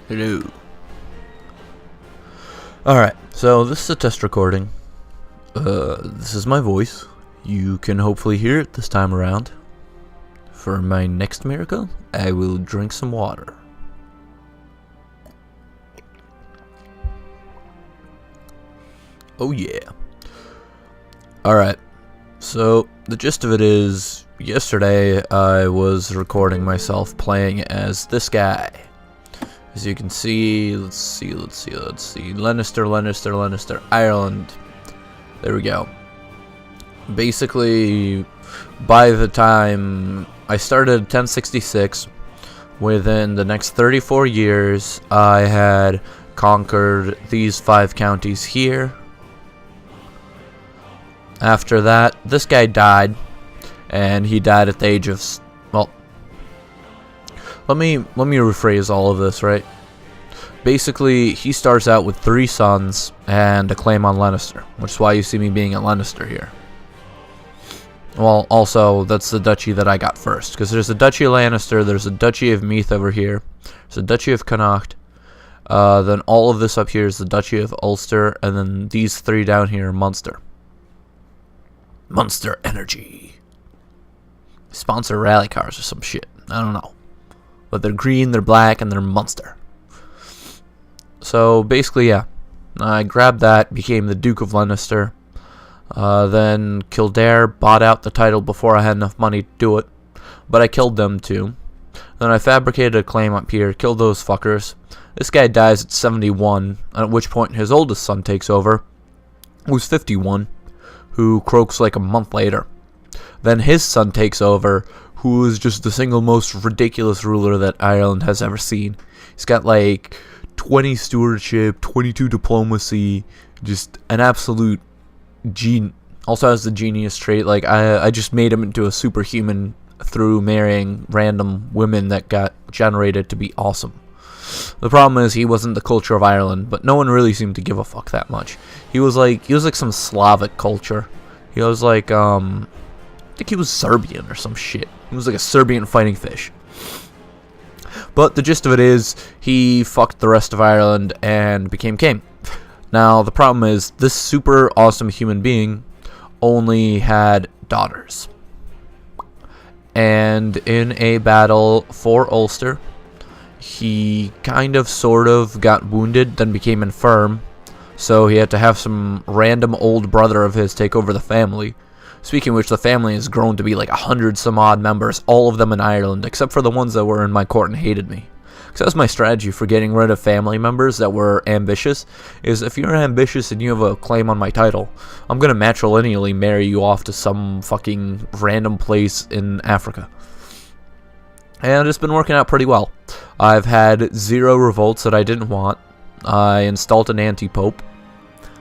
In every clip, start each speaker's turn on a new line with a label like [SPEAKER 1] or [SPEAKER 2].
[SPEAKER 1] Hello. Alright, so this is a test recording. This is my voice. You can hopefully hear it this time around. For my next miracle, I will drink some water. Oh yeah. Alright, so the gist of it is, yesterday I was recording myself playing as this guy. As you can see, let's see, Lannister, Ireland. There we go. Basically, by the time I started 1066, within the next 34 years, I had conquered these 5 counties here. After that, this guy died, and he died at the age of, well, let me rephrase all of this, right? Basically, he starts out with 3 sons and a claim on Lannister, which is why you see me being at Lannister here. Well, also, that's the duchy that I got first, because there's a Duchy of Lannister, there's a Duchy of Meath over here, there's a Duchy of Connacht, then all of this up here is the Duchy of Ulster, and then these 3 down here are Munster. Munster Energy. Sponsor rally cars or some shit. I don't know. But they're green, they're black, and they're Munster. So basically, yeah. I grabbed that, became the Duke of Lannister. Then Kildare bought out the title before I had enough money to do it. But I killed them too. Then I fabricated a claim up here, killed those fuckers. This guy dies at 71, at which point his oldest son takes over, who's 51, who croaks like a month later. Then his son takes over, who is just the single most ridiculous ruler that Ireland has ever seen. He's got like 20 stewardship, 22 diplomacy, just an absolute genius. Also has the genius trait. Like I just made him into a superhuman through marrying random women that got generated to be awesome. The problem is he wasn't the culture of Ireland, but no one really seemed to give a fuck that much. He was like some Slavic culture. He was like I think he was Serbian or some shit. He was like a Serbian fighting fish. But the gist of it is, he fucked the rest of Ireland and became king. Now, the problem is, this super awesome human being only had daughters. And in a battle for Ulster, he kind of, sort of, got wounded, then became infirm. So he had to have some random old brother of his take over the family. Speaking of which, the family has grown to be like 100 some odd members, all of them in Ireland, except for the ones that were in my court and hated me. Because that was my strategy for getting rid of family members that were ambitious, is if you're ambitious and you have a claim on my title, I'm going to matrilineally marry you off to some fucking random place in Africa. And it's been working out pretty well. I've had 0 revolts that I didn't want. I installed an anti-pope,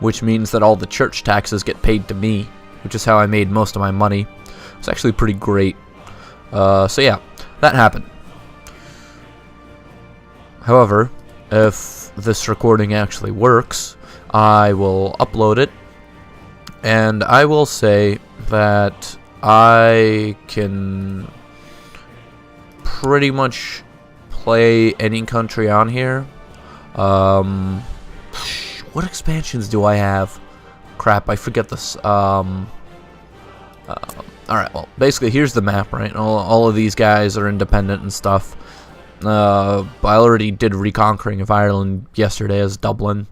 [SPEAKER 1] which means that all the church taxes get paid to me, which is how I made most of my money. It's actually pretty great. So yeah, that happened. However, if this recording actually works, I will upload it, and I will say that I can pretty much play any country on here. What expansions do I have? Crap, I forget this. Alright, well, basically, here's the map, right? All of these guys are independent and stuff. I already did reconquering of Ireland yesterday as Dublin.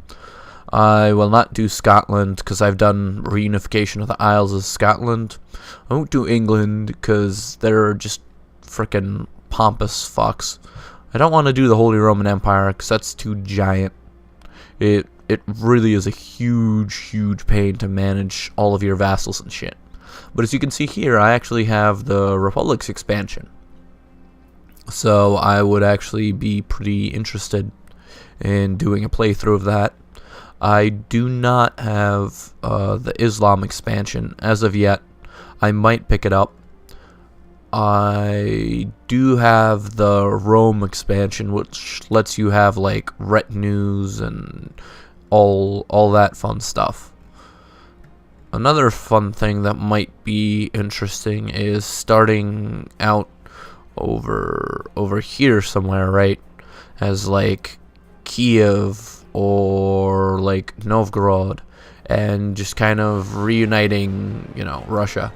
[SPEAKER 1] I will not do Scotland, because I've done reunification of the Isles as Scotland. I won't do England, because they're just frickin' pompous fucks. I don't want to do the Holy Roman Empire, because that's too giant. It really is a huge pain to manage all of your vassals and shit. But as you can see here, I actually have the Republic's expansion. So I would actually be pretty interested in doing a playthrough of that. I do not have the Islam expansion as of yet. I might pick it up. I do have the Rome expansion, which lets you have like retinues and all that fun stuff. Another fun thing that might be interesting is starting out over here somewhere, right? As like Kiev or like Novgorod, and just kind of reuniting, you know, Russia.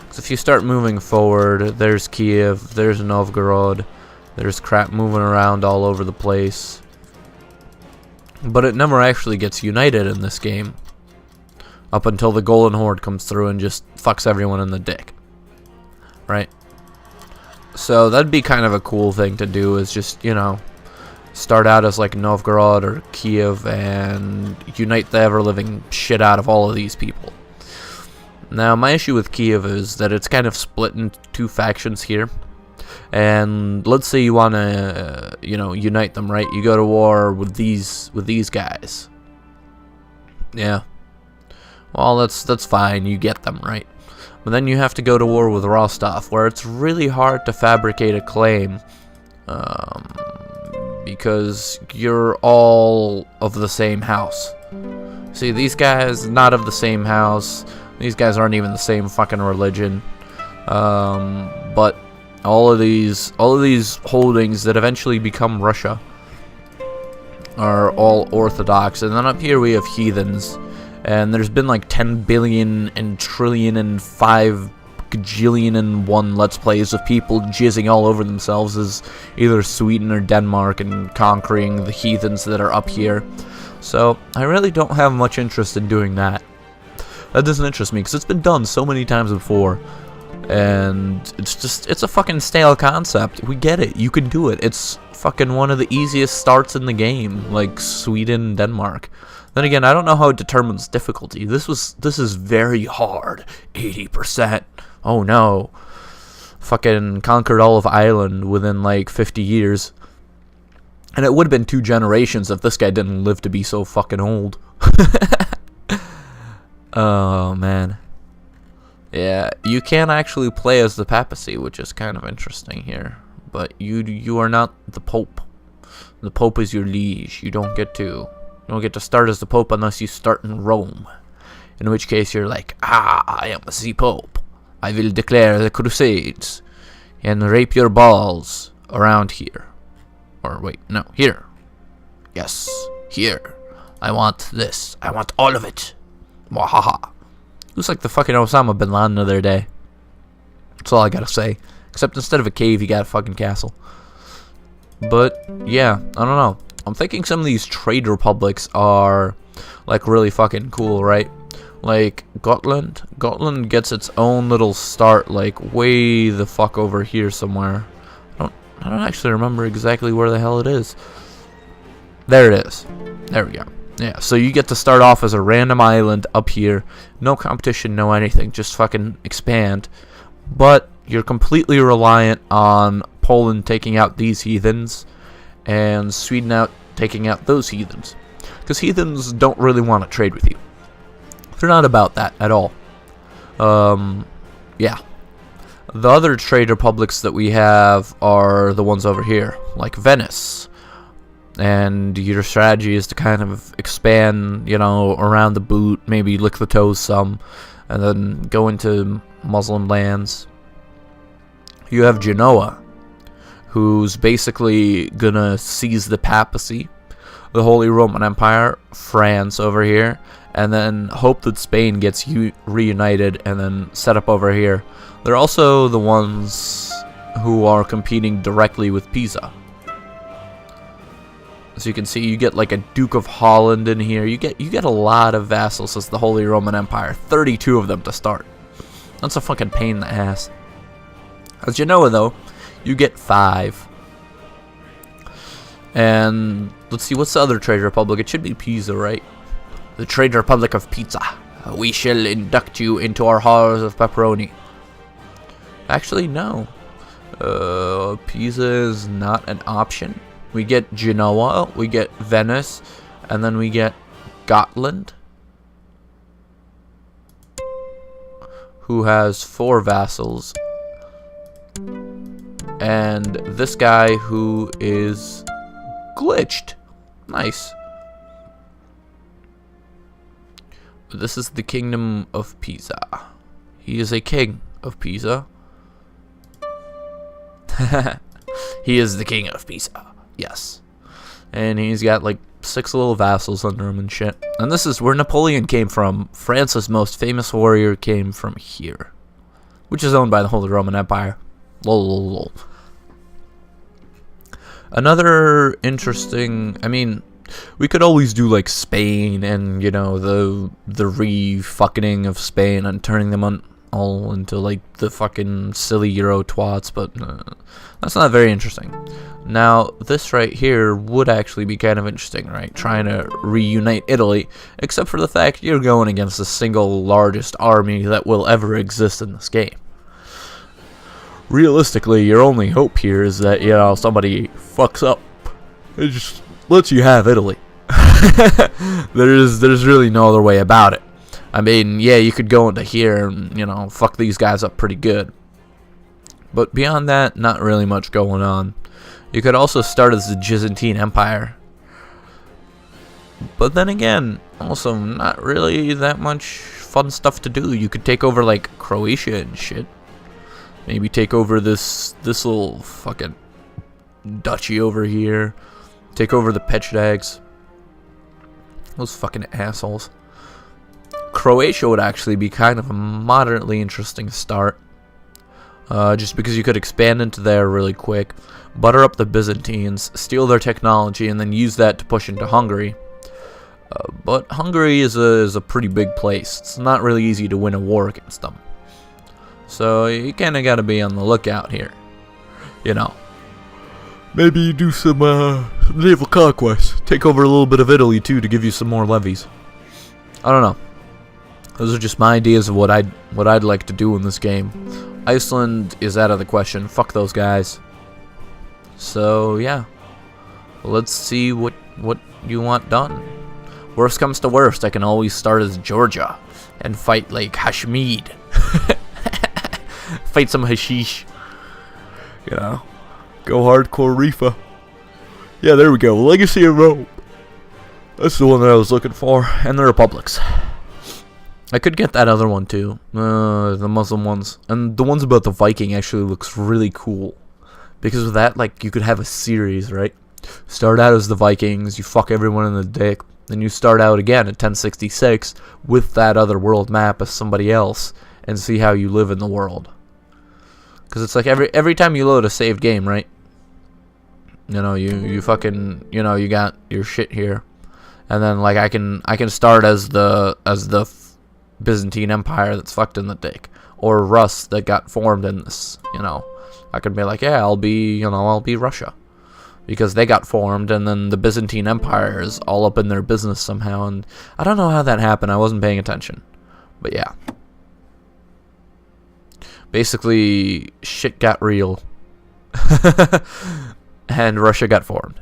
[SPEAKER 1] Because if you start moving forward, there's Kiev, there's Novgorod, there's crap moving around all over the place. But it never actually gets united in this game. Up until the Golden Horde comes through and just fucks everyone in the dick. Right? So that'd be kind of a cool thing to do, is just, you know, start out as like Novgorod or Kiev and unite the ever-living shit out of all of these people. Now, my issue with Kiev is that it's kind of split into two factions here. And let's say you want to, you know, unite them, right? You go to war with these guys. Yeah. Well, that's fine. You get them, right? But then you have to go to war with Rostov, where it's really hard to fabricate a claim, because you're all of the same house. See, these guys not of the same house. These guys aren't even the same fucking religion. But all of these holdings that eventually become Russia are all Orthodox. And then up here we have heathens. And there's been like 10 billion and trillion and 5 gajillion and 1 Let's Plays of people jizzing all over themselves as either Sweden or Denmark and conquering the heathens that are up here. So I really don't have much interest in doing that. That doesn't interest me because it's been done so many times before. And it's a fucking stale concept. We get it. You can do it. It's fucking one of the easiest starts in the game, like Sweden, Denmark. Then again, I don't know how it determines difficulty. This is very hard. 80%. Oh no. Fucking conquered all of Ireland within like 50 years. And it would have been 2 generations if this guy didn't live to be so fucking old. Oh man. Yeah, you can actually play as the papacy, which is kind of interesting here. But you are not the Pope. The Pope is your liege. You don't get to start as the Pope unless you start in Rome. In which case you're like, I am the Pope. I will declare the Crusades and rape your balls around here. Or wait, no, here. Yes, here. I want this. I want all of it. Wahaha. Looks like the fucking Osama bin Laden of their day. That's all I gotta say. Except instead of a cave, you got a fucking castle. But, yeah, I don't know. I'm thinking some of these trade republics are, like, really fucking cool, right? Like, Gotland. Gotland gets its own little start, like, way the fuck over here somewhere. I don't actually remember exactly where the hell it is. There it is. There we go. Yeah, so you get to start off as a random island up here. No competition, no anything. Just fucking expand. But you're completely reliant on Poland taking out these heathens and Sweden taking out those heathens. Because heathens don't really want to trade with you. They're not about that at all. Yeah. The other trade republics that we have are the ones over here, like Venice. And your strategy is to kind of expand, you know, around the boot, maybe lick the toes some, and then go into Muslim lands. You have Genoa, who's basically gonna seize the papacy, the Holy Roman Empire, France over here, and then hope that Spain gets reunited and then set up over here. They're also the ones who are competing directly with Pisa. So you can see, you get like a Duke of Holland in here. You get a lot of vassals as the Holy Roman Empire. 32 of them to start. That's a fucking pain in the ass. As Genoa, though, you get 5. And let's see, what's the other trade republic? It should be Pisa, right? The Trade Republic of Pisa. We shall induct you into our halls of pepperoni. Actually, no. Pisa is not an option. We get Genoa, we get Venice, and then we get Gotland, who has 4 vassals, and this guy who is glitched. Nice. This is the Kingdom of Pisa. He is a king of Pisa. He is the king of Pisa. Yes. and he's got like 6 little vassals under him and shit. And this is where Napoleon came from. France's most famous warrior came from here, which is owned by the Holy Roman Empire. Lol, lol, lol. Another interesting, I mean, we could always do like Spain and, you know, the re-fucking of Spain and turning them all into like the fucking silly Euro twats, but that's not very interesting. Now, this right here would actually be kind of interesting, right? Trying to reunite Italy, except for the fact you're going against the single largest army that will ever exist in this game. Realistically, your only hope here is that, you know, somebody fucks up. It just lets you have Italy. There's really no other way about it. I mean, yeah, you could go into here and, you know, fuck these guys up pretty good. But beyond that, not really much going on. You could also start as the Byzantine Empire. But then again, also not really that much fun stuff to do. You could take over, like, Croatia and shit. Maybe take over this little fucking duchy over here. Take over the Pechedags. Those fucking assholes. Croatia would actually be kind of a moderately interesting start. Just because you could expand into there really quick, butter up the Byzantines, steal their technology, and then use that to push into Hungary. But Hungary is a pretty big place. It's not really easy to win a war against them. So you kind of got to be on the lookout here. You know. Maybe you do some naval conquest. Take over a little bit of Italy too to give you some more levies. I don't know. Those are just my ideas of what I'd like to do in this game. Iceland is out of the question. Fuck those guys. So yeah, let's see what you want done. Worst comes to worst, I can always start as Georgia and fight like Hashmid. Fight some hashish. You know, go hardcore Rifa. Yeah, there we go. Legacy of Rome. That's the one that I was looking for, and the republics. I could get that other one too, the Muslim ones, and the ones about the Viking actually looks really cool, because with that, like, you could have a series, right? Start out as the Vikings, you fuck everyone in the dick, then you start out again at 1066 with that other world map as somebody else, and see how you live in the world. Because it's like every time you load a saved game, right? You know, you fucking, you know, you got your shit here, and then like I can start as the Byzantine Empire that's fucked in the dick, or Rus that got formed in this. You know, I could be like, yeah, I'll be Russia, because they got formed, and then the Byzantine Empire is all up in their business somehow, and I don't know how that happened. I wasn't paying attention, but yeah. Basically, shit got real. And Russia got formed.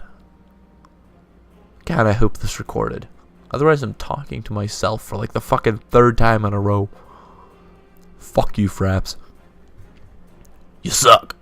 [SPEAKER 1] God, I hope this recorded. Otherwise, I'm talking to myself for like the fucking 3rd time in a row. Fuck you, Fraps. You suck.